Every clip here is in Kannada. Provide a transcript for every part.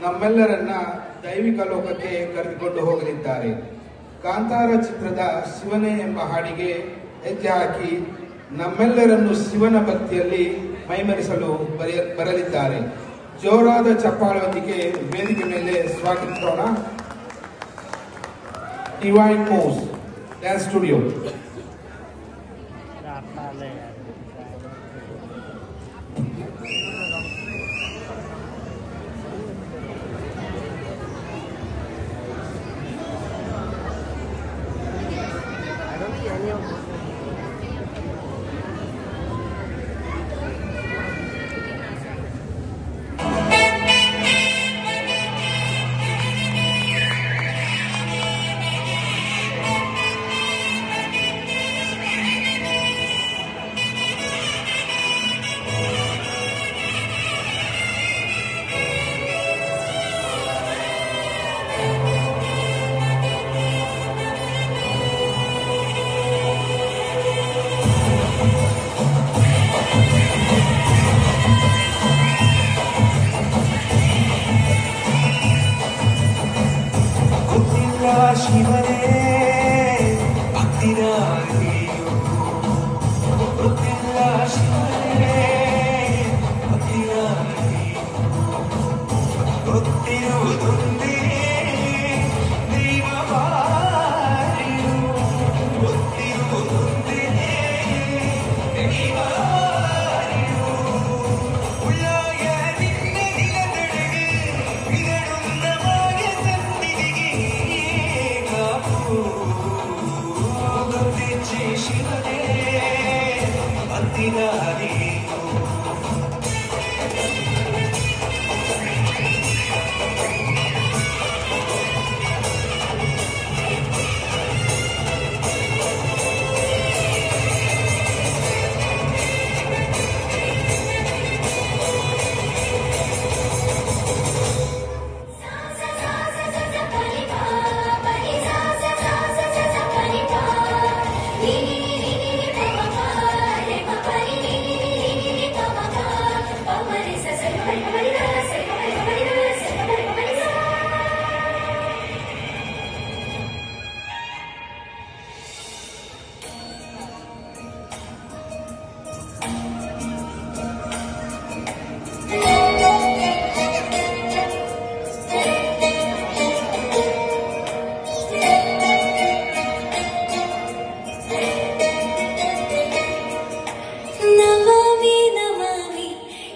ನಮ್ಮೆಲ್ಲರನ್ನ ದೈವಿಕ ಲೋಕಕ್ಕೆ ಕರೆದುಕೊಂಡು ಹೋಗಲಿದ್ದಾರೆ. ಕಾಂತಾರ ಚಿತ್ರದ ಶಿವನೇ ಎಂಬ ಹಾಡಿಗೆ ಹೆಜ್ಜೆ ಹಾಕಿ ನಮ್ಮೆಲ್ಲರನ್ನು ಶಿವನ ಭಕ್ತಿಯಲ್ಲಿ ಮೈಮರೆಸಲು ಬರಲಿದ್ದಾರೆ. ಜೋರಾದ ಚಪ್ಪಾಳೊಂದಿಗೆ ವೇದಿಕೆ ಮೇಲೆ ಸ್ವಾಗತಿಸೋಣ. Divine moves dance studio. ಶಿವನೇ ಭಕ್ತಿರಾಗಿಯೋ ಗೊತ್ತಿಲ್ಲ ಶಿವನೇ ಭಕ್ತಿರಾಗಿಯೋ ಗೊತ್ತಿರುವುದೊಂದೇ ದೈವವಾರಿಯೋ ಗೊತ್ತಿರುವುದೊಂದೇ ದೈವವಾರಿಯೋ ಉಳ್ಳಾಯ ನಿನ್ನ ನಿಲದಡೆಗೆ ಇದರುಂದ ಮಾಯ ಸನ್ನಿಧಿಗೆ ಶಿವನೇ ಭಕ್ತಿರಾಗಿಯೋ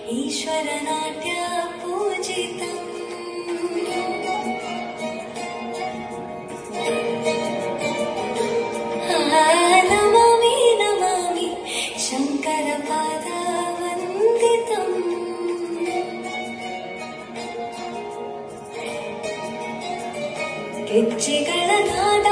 ईश्वरनाट्य पूजितम् नमामि नमामि शङ्करपादवन्दितम् ಗೆಜ್ಜೆಗಳ ನಾದ